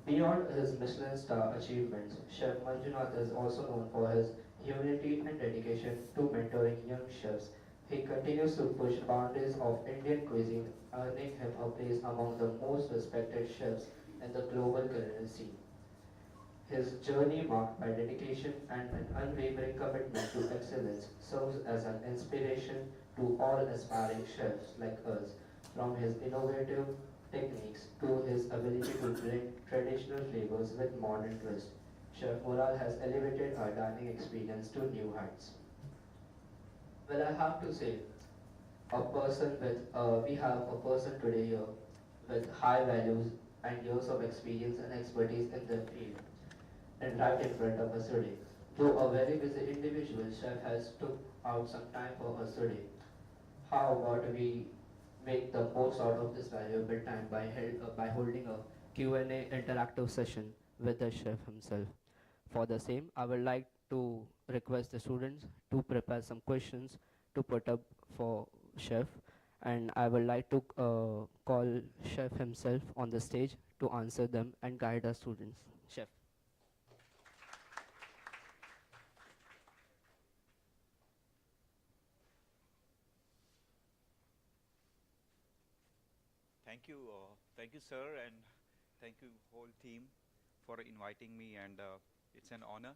Beyond his Michelin star achievements, Chef Manjunath is also known for his humility and dedication to mentoring young chefs. He continues to push boundaries of Indian cuisine, earning him a place among the most respected chefs in the global culinary scene. His journey, marked by dedication and an unwavering commitment to excellence, serves as an inspiration to all aspiring chefs like us. From his innovative techniques to his ability to blend traditional flavors with modern twist, Chef Mural has elevated our dining experience to new heights. Well, I have to say, we have a person today here with high values and years of experience and expertise in their field and right in front of us today. Though a very busy individual, Chef has took out some time for us today. How about we make the most out of this valuable time by holding a Q&A interactive session with the chef himself. For the same, I would like to request the students to prepare some questions to put up for chef, and I would like to call chef himself on the stage to answer them and guide our students. Chef. Thank you, sir, and thank you whole team for inviting me. And it's an honor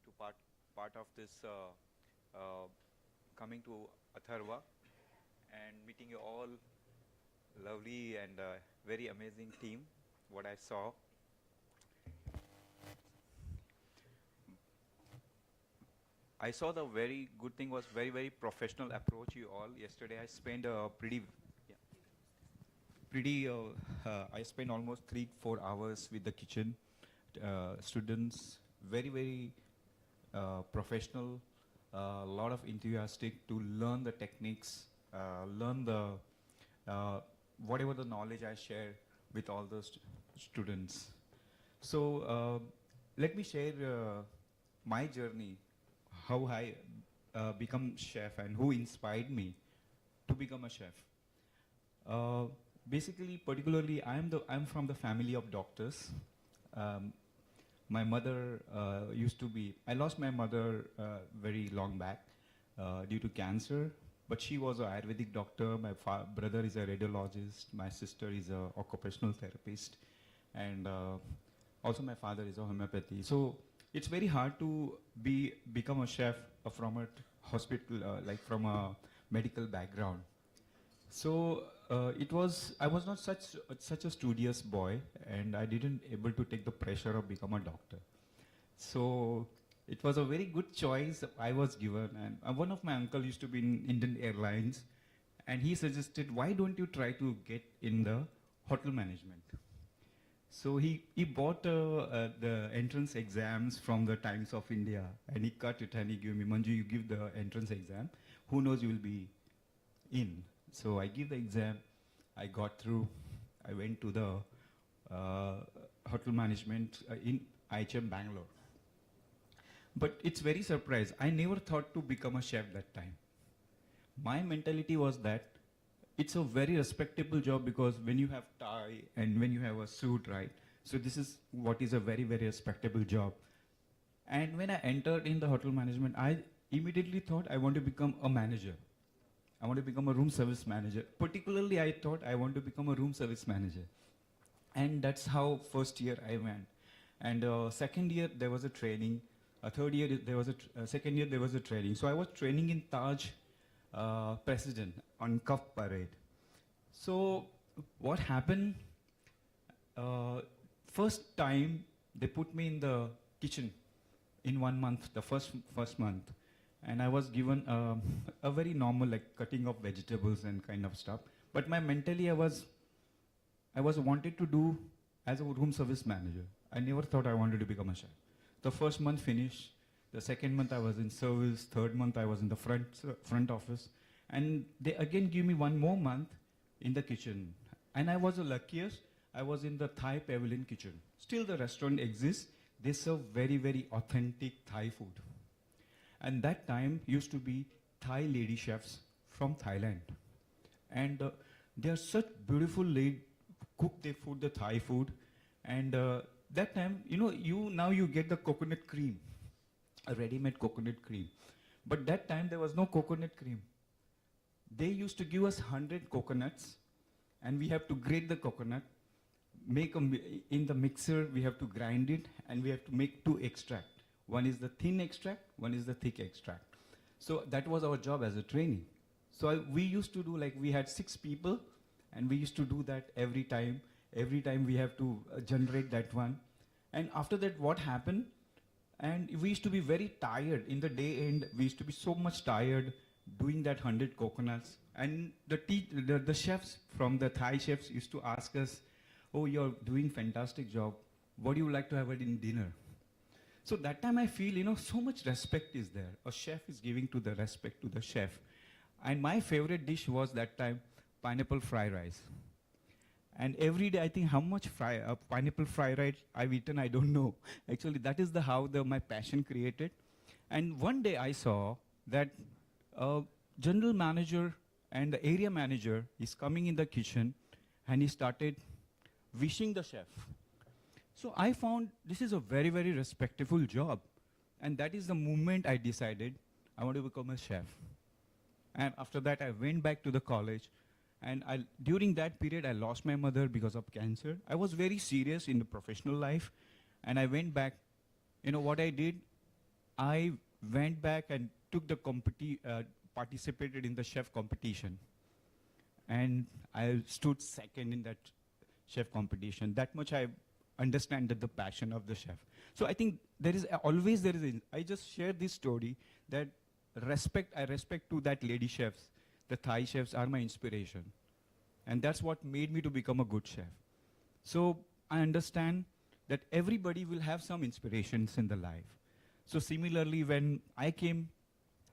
to part of this uh, coming to Atharva and meeting you all, lovely and very amazing team. What I saw, the very good thing was very professional approach you all. Yesterday I spent a pretty I spent almost 3-4 hours with the kitchen students, very professional, a lot of enthusiastic to learn the techniques, learn the whatever the knowledge I share with all the students. So let me share my journey, how I become chef and who inspired me to become a chef. Basically, particularly, I'm from the family of doctors. Um, my mother used to be. I lost my mother very long back due to cancer, but she was an Ayurvedic doctor. My brother is a radiologist. My sister is a occupational therapist, and also my father is a homeopathy. So it's very hard to become a chef from a hospital, like from a medical background. So I was not such a studious boy, and I didn't able to take the pressure of become a doctor. So it was a very good choice I was given, and one of my uncle used to be in Indian Airlines, and he suggested, why don't you try to get in the hotel management? So he bought the entrance exams from the Times of India, and he cut it and he gave me, Manju, you give the entrance exam. Who knows you will be in. So I give the exam, I got through, I went to the hotel management in ACHMCT Bangalore. But it's very surprised. I never thought to become a chef that time. My mentality was that it's a very respectable job because when you have tie and when you have a suit, right? So this is what is a very respectable job. And when I entered in the hotel management, I immediately thought I want to become a manager. I want to become a room service manager. Particularly, I thought I want to become a room service manager. And that's how first year I went. And second year, there was a training. Third year, there was second year, there was a training. So I was training in Taj President on Cuff Parade. So what happened, first time they put me in the kitchen in 1 month, the first month. And I was given a very normal, like cutting of vegetables and kind of stuff. But my mentally, I was wanted to do as a room service manager. I never thought I wanted to become a chef. The first month finished. The second month I was in service. Third month I was in the front office. And they again give me 1 more month in the kitchen. And I was the luckiest. I was in the Thai Pavilion kitchen. Still the restaurant exists. They serve very authentic Thai food. And that time used to be Thai lady chefs from Thailand. And they are such beautiful cook their food, the Thai food. And that time, now you get the coconut cream, a ready-made coconut cream. But that time there was no coconut cream. They used to give us 100 coconuts, and we have to grate the coconut, in the mixer, we have to grind it, and we have to make two extract. One is the thin extract, one is the thick extract. So that was our job as a trainee. So we used to do, like, we had 6 people, and we used to do that every time. Every time we have to generate that one. And after that, what happened? And we used to be very tired in the day end. We used to be so much tired doing that 100 coconuts. And the chefs from the Thai chefs used to ask us, "Oh, you're doing fantastic job. What do you like to have it in dinner?" So that time I feel, so much respect is there. A chef is giving to the respect to the chef. And my favorite dish was that time pineapple fried rice. And every day I think how much pineapple fried rice I've eaten, I don't know. Actually, that is how my passion created. And one day I saw that general manager and the area manager is coming in the kitchen, and he started wishing the chef. So I found this is a very, very respectful job. And that is the moment I decided I want to become a chef. And after that, I went back to the college. And during that period, I lost my mother because of cancer. I was very serious in the professional life. And I went back. You know what I did? I went back and took the participated in the chef competition. And I stood second in that chef competition. That much I understand the passion of the chef. So I think I just share this story that I respect to that lady chefs. The Thai chefs are my inspiration. And that's what made me to become a good chef. So I understand that everybody will have some inspirations in the life. So similarly, when I came,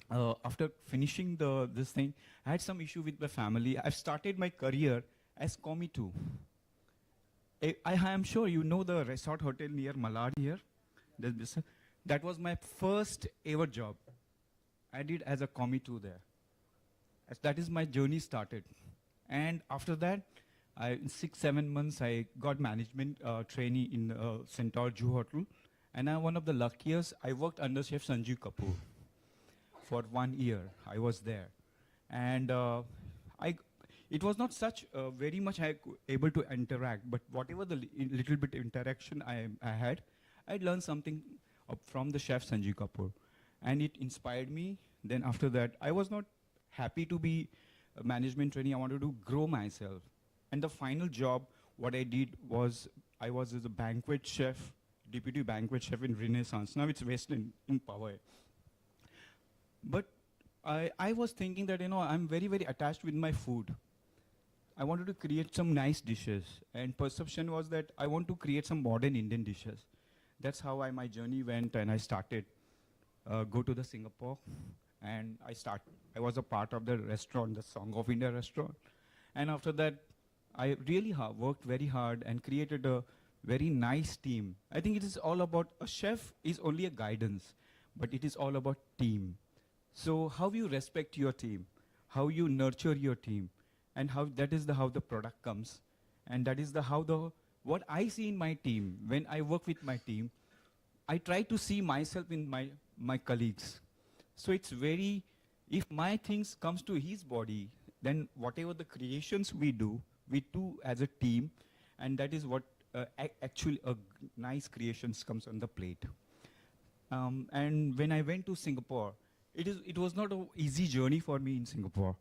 after finishing this thing, I had some issue with my family. I've started my career as Commie too. I am sure you know the resort hotel near Malad here. That was my first ever job. I did as a Commie too there. As that is my journey started. And after that, in 6-7 months, I got management trainee in Centaur Jew Hotel. And I'm one of the luckiest. I worked under Chef Sanjeev Kapoor for 1 year. I was there. And it was not such very much able to interact, but whatever the little bit interaction I had, I learned something from the chef Sanjeev Kapoor. And it inspired me. Then after that, I was not happy to be a management trainee. I wanted to grow myself. And the final job, what I did was, I was as a banquet chef, deputy banquet chef in Renaissance. Now it's West in Powai. But I was thinking that, I'm very, very attached with my food. I wanted to create some nice dishes. And perception was that I want to create some modern Indian dishes. That's how my journey went, and I started go to the Singapore. And I was a part of the restaurant, the Song of India restaurant. And after that, I really worked very hard and created a very nice team. I think it is all about, a chef is only a guidance, but it is all about team. So how you respect your team, how you nurture your team, and how the product comes. And that is what I see in my team. When I work with my team, I try to see myself in my colleagues. So it's if my things comes to his body, then whatever the creations we do as a team, and that is what actually nice creations comes on the plate. And when I went to Singapore, it was not an easy journey for me in Singapore.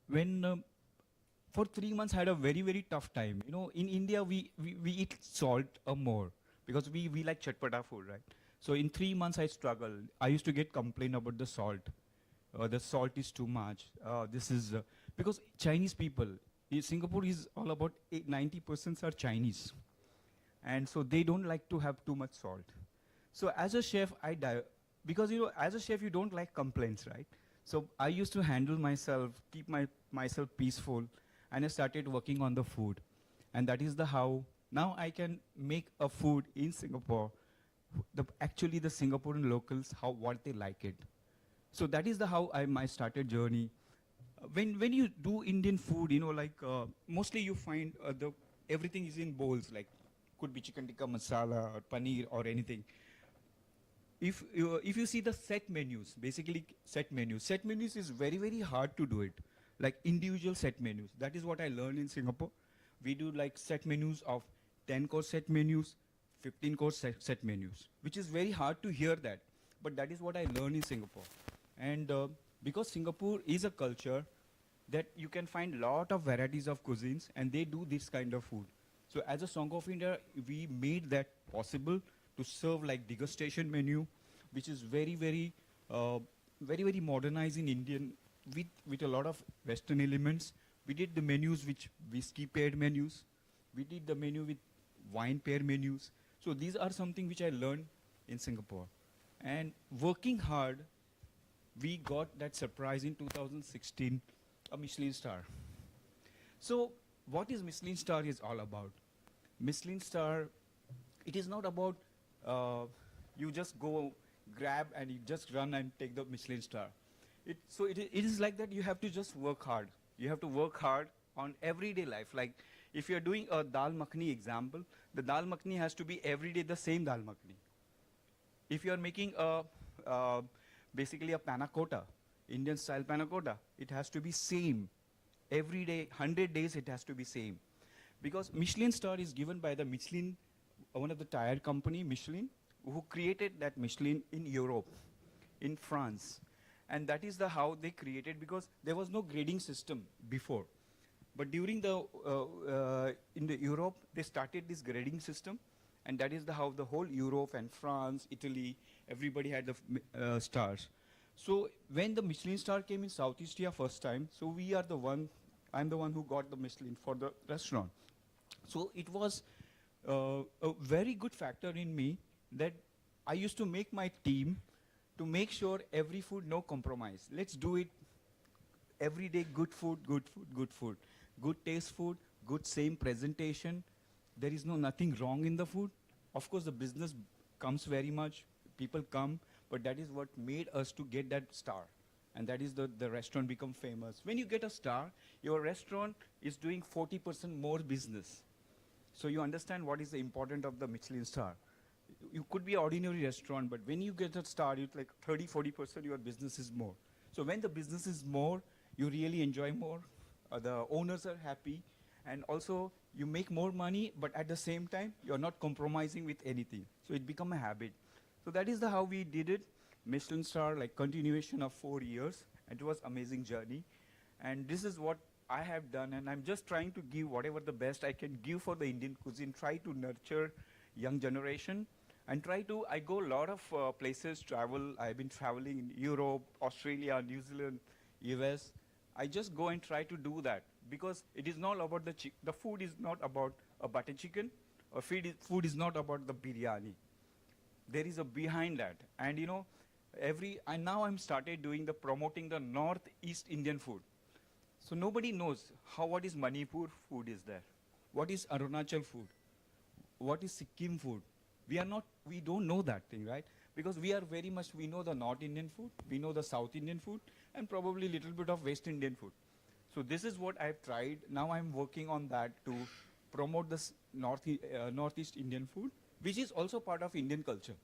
When for 3 months I had a very, very tough time. In India we eat salt more because we like chatpata food, right? So in 3 months I struggled. I used to get complaint about the salt. The salt is too much. Because Chinese people, in Singapore is all about 90% are Chinese. And so they don't like to have too much salt. So as a chef, because as a chef you don't like complaints, right? So I used to handle myself, keep myself peaceful, and I started working on the food. And that is how now I can make a food in Singapore. Actually the Singaporean locals, what they like it. So that is how my started journey. When you do Indian food, mostly you find everything is in bowls, like could be chicken tikka masala or paneer or anything. If you see the set menus, basically set menus is very very hard to do it, like individual set menus. That is what I learned in Singapore. We do like set menus of 10-course set menus, 15-course set menus, which is very hard to hear that, but that is what I learned in Singapore. And because Singapore is a culture that you can find lot of varieties of cuisines, and they do this kind of food. So as a Song of India, we made that possible to serve like degustation menu, which is very very modernized in Indian, with a lot of Western elements. We did the menus which whiskey paired menus. We did the menu with wine pair menus. So these are something which I learned in Singapore. And working hard, we got that surprise in 2016, a Michelin star. So what is Michelin star is all about? Michelin star, it is not about you just go grab and you just run and take the Michelin star. It is like that. You have to just work hard. You have to work hard on everyday life. Like if you're doing a dal makhani example, the dal makhani has to be every day the same dal makhani. If you're making basically a panna cotta, Indian style panna cotta, it has to be same. Every day, 100 days it has to be same. Because Michelin star is given by the Michelin, one of the tire company, Michelin, who created that Michelin in Europe, in France. And that is how they created, because there was no grading system before. But during in the Europe, they started this grading system, and that is how the whole Europe and France, Italy, everybody had the stars. So when the Michelin star came in Southeast Asia first time, so I'm the one who got the Michelin for the restaurant. So it was a very good factor in me that I used to make my team to make sure every food, no compromise. Let's do it every day, good food, good food, good food. Good taste food, good same presentation. There is nothing wrong in the food. Of course, the business comes very much. People come, but that is what made us to get that star. And that is the restaurant become famous. When you get a star, your restaurant is doing 40% more business. So you understand what is the importance of the Michelin star. You could be an ordinary restaurant, but when you get a star, it's like 30-40% your business is more. So when the business is more, you really enjoy more. The owners are happy, and also you make more money, but at the same time, you're not compromising with anything. So it become a habit. So that is how we did it. Michelin star, like continuation of 4 years. It was amazing journey. And this is what I have done, and I'm just trying to give whatever the best I can give for the Indian cuisine, try to nurture young generation, and I go a lot of places, travel. I've been traveling in Europe, Australia, New Zealand, US. I just go and try to do that, because it is not about the food is not about a butter chicken, or food is not about the biryani. There is a behind that. And you know, now I'm started doing promoting the Northeast Indian food. So nobody knows what is Manipur food is there. What is Arunachal food? What is Sikkim food? We don't know that thing, right? Because we know the North Indian food, we know the South Indian food, and probably a little bit of West Indian food. So this is what I've tried. Now I'm working on that to promote this Northeast Indian food, which is also part of Indian culture.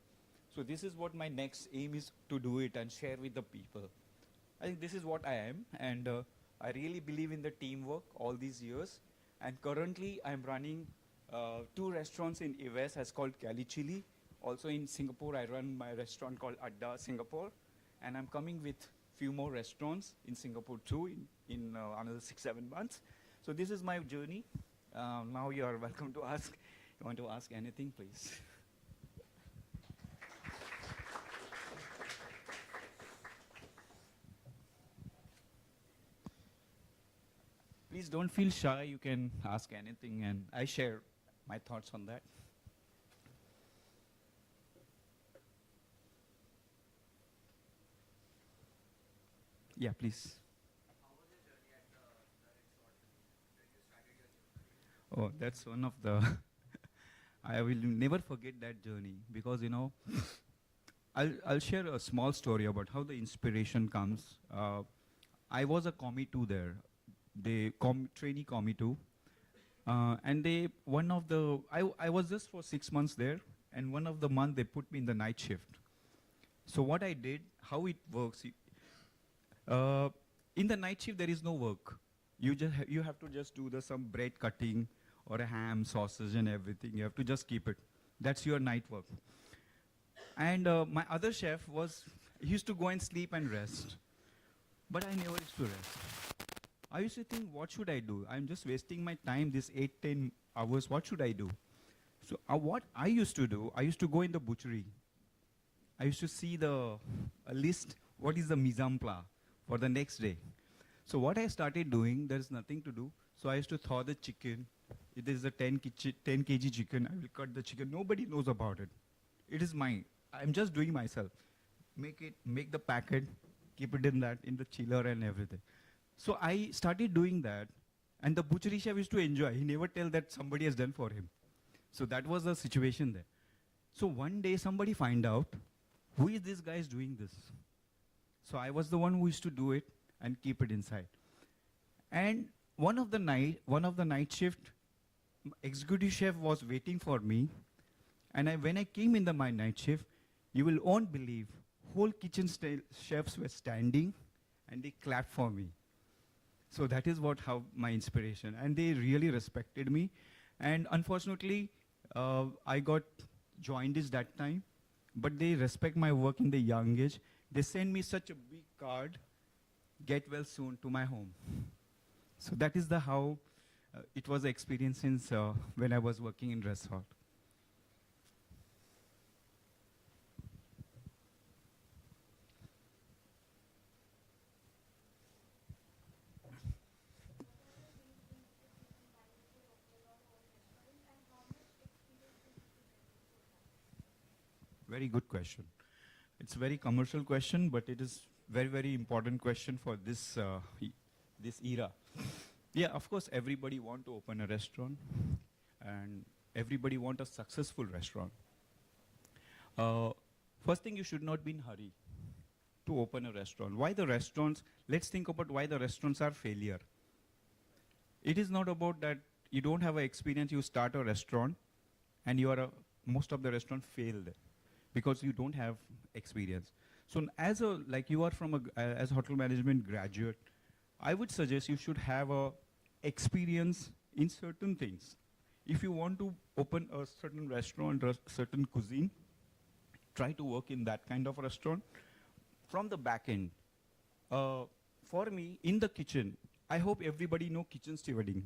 So this is what my next aim is, to do it and share with the people. I think this is what I am, and I really believe in the teamwork all these years. And currently I'm running 2 restaurants in US as called Cali Chili. Also in Singapore, I run my restaurant called Adda Singapore. And I'm coming with few more restaurants in Singapore too in another 6-7 months. So this is my journey. Now you are welcome to ask. You want to ask anything, please? Please don't feel shy. You can ask anything, and I share my thoughts on that. Yeah, please. Oh, that's one of the. I will never forget that journey, because you know, I'll share a small story about how the inspiration comes. I was a commie too there, trainee commie too. And I was just for 6 months there, and one of the month they put me in the night shift. So what I did, how it works, uh, in the night shift there is no work. You have to just do some bread cutting or a ham, sausage, and everything. You have to just keep it. That's your night work. And my other chef he used to go and sleep and rest, but I never used to rest. I used to think, what should I do? I'm just wasting my time, this 8, 10 hours. What should I do? So what I used to do, I used to go in the butchery. I used to see the list, what is the mise en place for the next day. So what I started doing, there is nothing to do. So I used to thaw the chicken. It is a 10 kg chicken. I will cut the chicken. Nobody knows about it. It is mine. I'm just doing myself. Make the packet, keep it in the chiller and everything. So I started doing that, and the butchery chef used to enjoy. He never tell that somebody has done for him. So that was the situation there. So one day somebody find out, who is this guy is doing this? So I was the one who used to do it and keep it inside. And one of the night shift, executive chef was waiting for me. And when I came in my night shift, you will won't believe, whole kitchen chefs were standing and they clapped for me. So that is how my inspiration, and they really respected me. And unfortunately, I got jaundice that time, but they respect my work in the young age. They send me such a big card, get well soon, to my home. So that is how it was the experience since when I was working in restaurant. Very good question. It's a very commercial question, but it is very, very important question for this era. Yeah, of course, everybody want to open a restaurant, and everybody want a successful restaurant. Uh, First thing, you should not be in hurry to open a restaurant. Why the restaurants? Let's think about why the restaurants are failure. It is not about that you don't have an experience. You start a restaurant, and most of the restaurant failed because you don't have experience. So you are as a hotel management graduate, I would suggest you should have a experience in certain things. If you want to open a certain restaurant or certain cuisine, try to work in that kind of restaurant from the back end. For me, in the kitchen, I hope everybody know kitchen stewarding.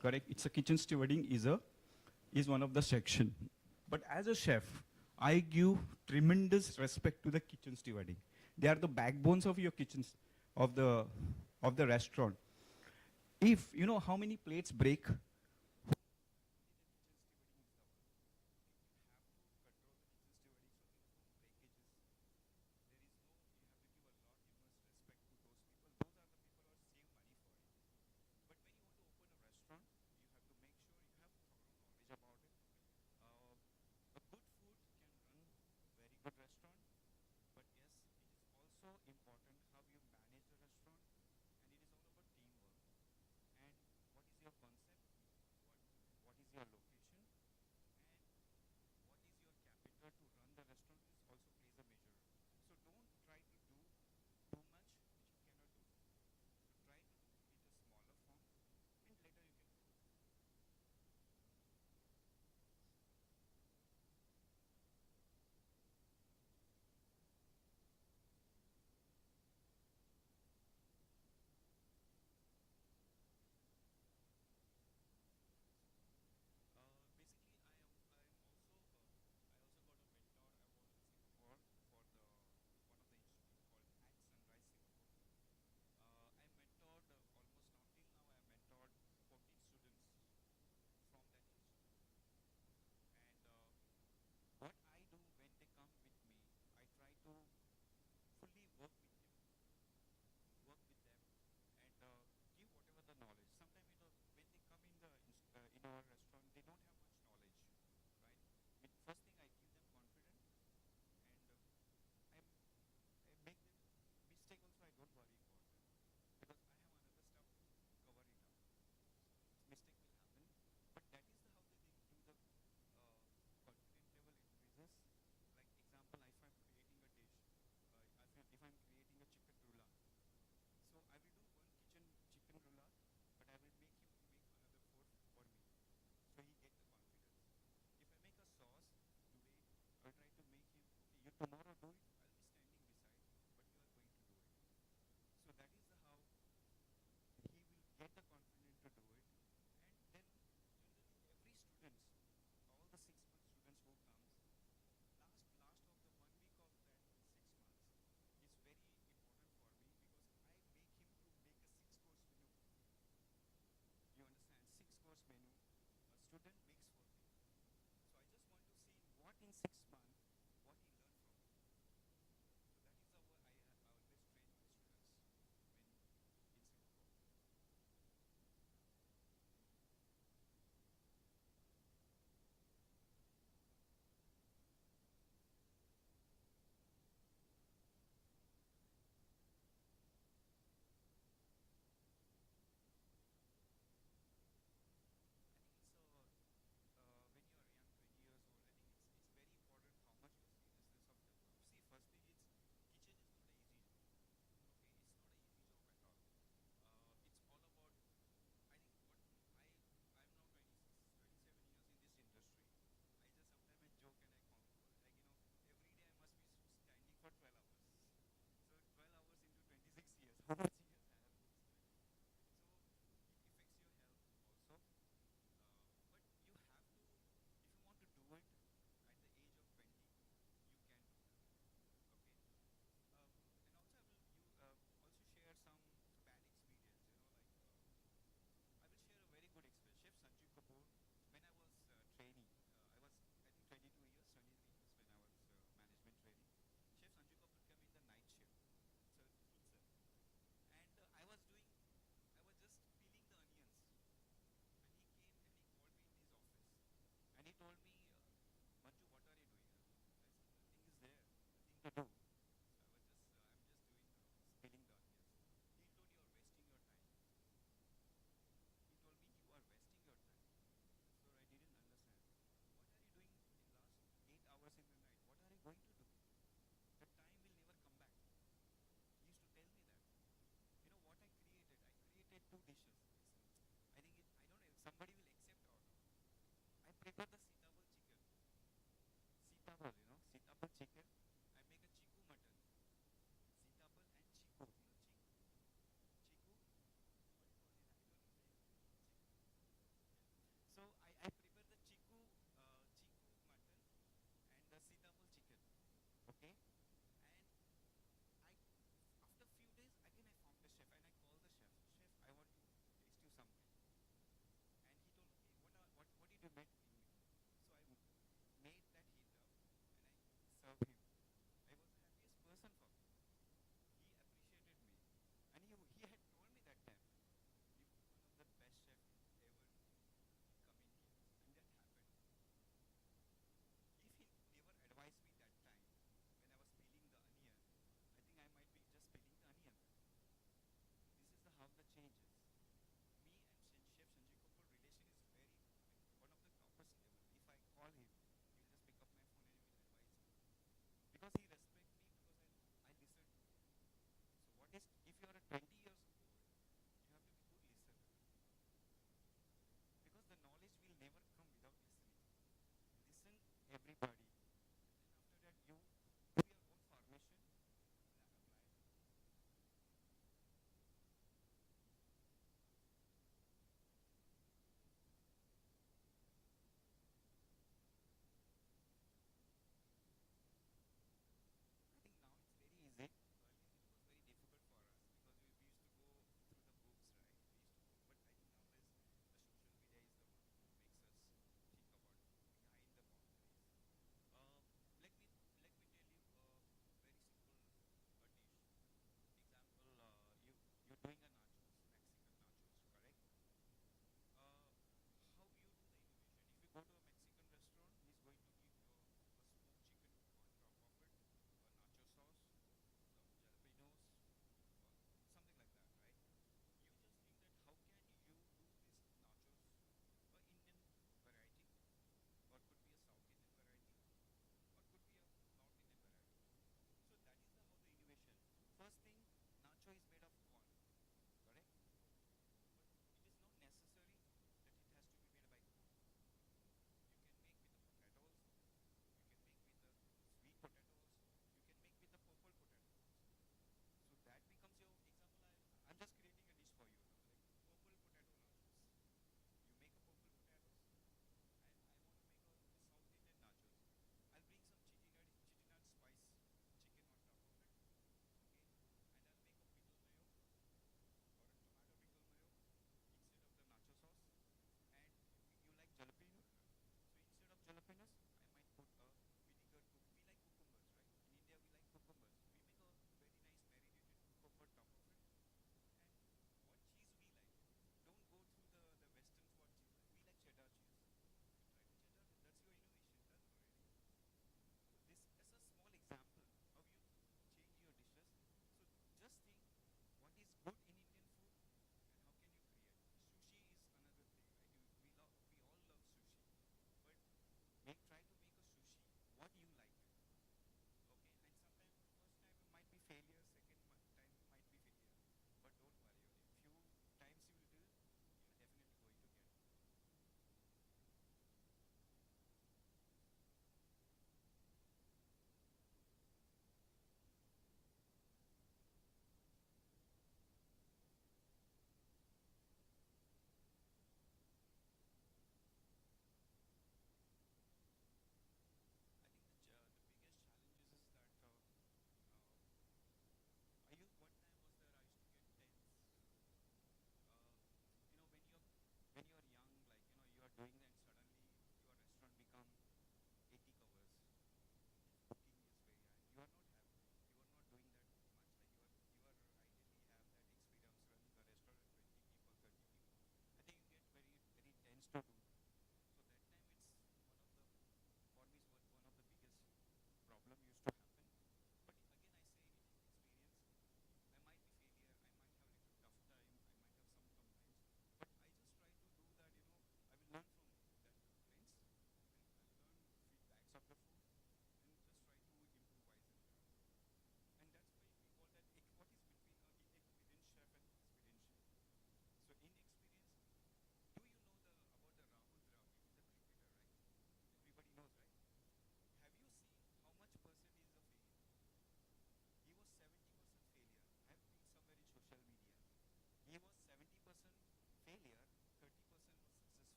Correct? It's a kitchen stewarding is one of the section. But as a chef, I give tremendous respect to the kitchen stewarding. They are the backbones of your kitchens, of the restaurant. If you know how many plates break,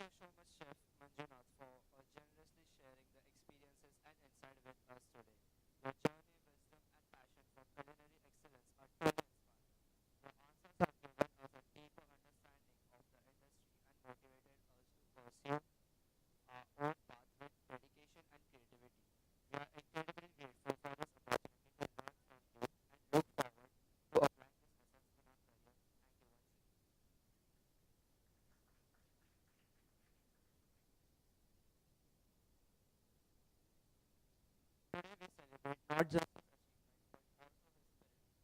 you so much, Chef Manjunath, for generously sharing the experiences and insight with us today. Your journey, wisdom, and passion for culinary excellence are truly inspiring. Your answers have given us a deeper understanding of the industry and motivated us to pursue our own path with dedication and creativity. We are incredibly grateful for this opportunity to learn from you and look forward to applying these lessons in our career. Thank you once again. Today we celebrate not just his achievements but also his spirit.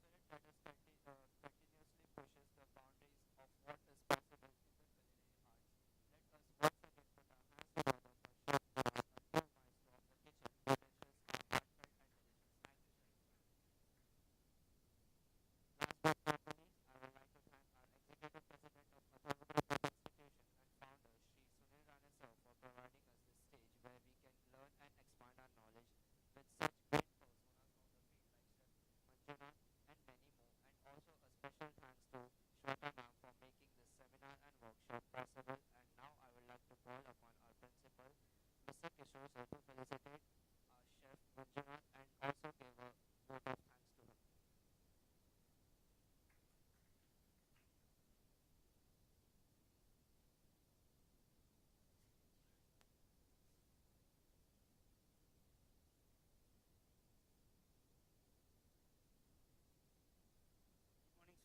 A spirit that is continuously pushes the boundaries of what is possible in the culinary arts. Let us once again put our hands together for Chef Mural, a true maestro of the kitchen who dishes are heartfelt and delicious. Thank you, Chef. Last but not the least, I would like to thank our Executive President of Atharva Group of Institution and founder, Sri Sunil Rane sir, for providing us this stage where we can learn and expand our knowledge with such great personas of the field like Chef Manjunath and many more. And also a special thanks to Shweta ma'am for making this seminar and workshop possible. And now I would like to call upon our principal, Mr. Kishore sir, to felicitate our Chef Manjunath and also give a vote of thanks to him. Good morning, sir. Good morning, teaching and non-teaching staff. Good morning, Shweta ma'am. Thank you very much for this. I would thank you students also for this. Be here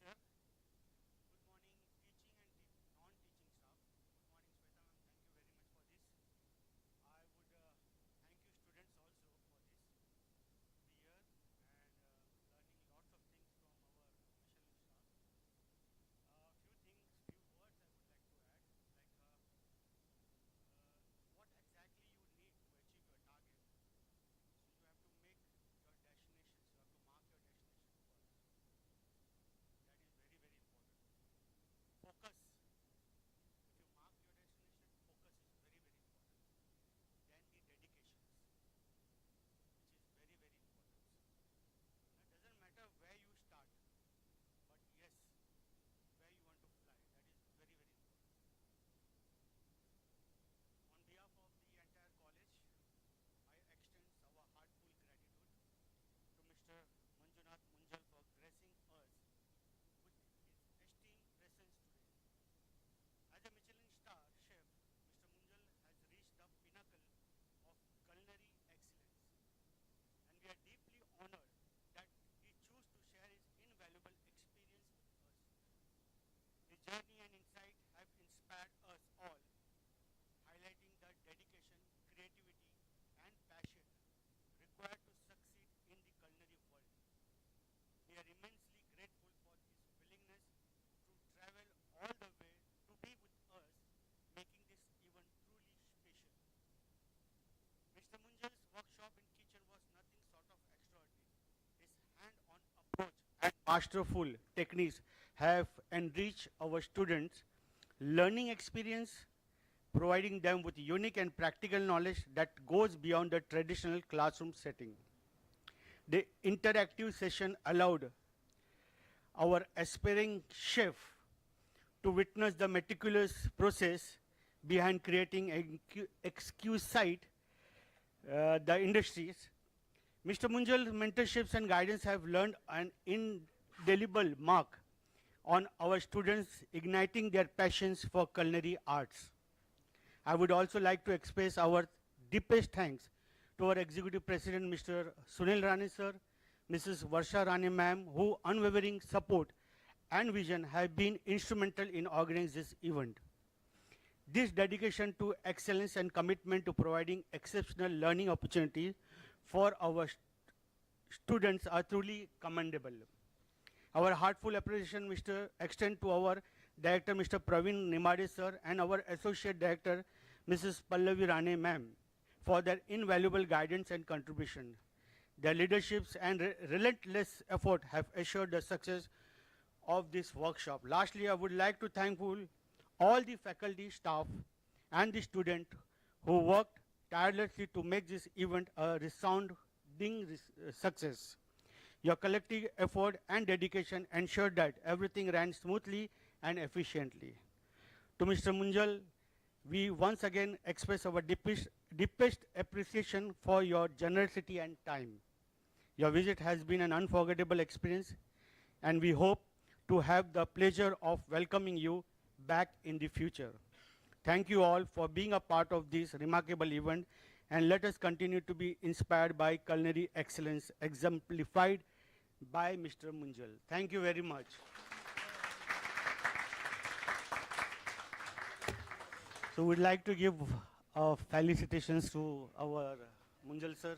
and learning lots of things from our Michelin staff. Few things, few words I would like to add, like what exactly you need to achieve your target. So you have to make your destinations. You have to mark your destination first. That is very, very important. Focus. If you mark your destination, focus is very, very important. Then the dedications, which is very, very important. It doesn't matter where you start, but yes, where you want to fly. That is very, very important. On behalf of the entire college, I extend our heartful gratitude to Mr. Manjunath Munjal for gracing us with his esteemed presence today. As a Michelin star chef, Mr. Munjal has reached the pinnacle of culinary excellence, and we are deeply honored that he chose to share his invaluable experience with us. His journey and insight have inspired us all, highlighting the dedication, creativity, and passion required to succeed in the culinary world. We are immensely grateful for his willingness to travel all the way to be with us, making this event truly special. Mr. Munjal's workshop in kitchen was nothing short of extraordinary. His hand-on approach and masterful techniques have enriched our students' learning experience, providing them with unique and practical knowledge that goes beyond the traditional classroom setting. The interactive session allowed our aspiring chef to witness the meticulous process behind creating exquisite the industries. Mr. Munjal's mentorships and guidance have learned an indelible mark on our students, igniting their passions for culinary arts. I would also like to express our deepest thanks to our Executive President, Mr. Sunil Rane sir, Mrs. Varsha Rane ma'am, whose unwavering support and vision have been instrumental in organizing this event. This dedication to excellence and commitment to providing exceptional learning opportunities for our students are truly commendable. Our heartful appreciation extend to our Director Mr. Praveen Nimade sir and our Associate Director Mrs. Pallavi Rane ma'am for their invaluable guidance and contribution. Their leaderships and relentless effort have assured the success of this workshop. Lastly, I would like to thank all the faculty, staff, and the student who worked tirelessly to make this event a resounding success. Your collective effort and dedication ensured that everything ran smoothly and efficiently. To Mr. Munjal We once again express our deepest appreciation for your generosity and time. Your visit has been an unforgettable experience, and we hope to have the pleasure of welcoming you back in the future. Thank you all for being a part of this remarkable event, and let us continue to be inspired by culinary excellence exemplified by Mr. Munjal. Thank you very much. So we'd like to give felicitations to our Munjal sir.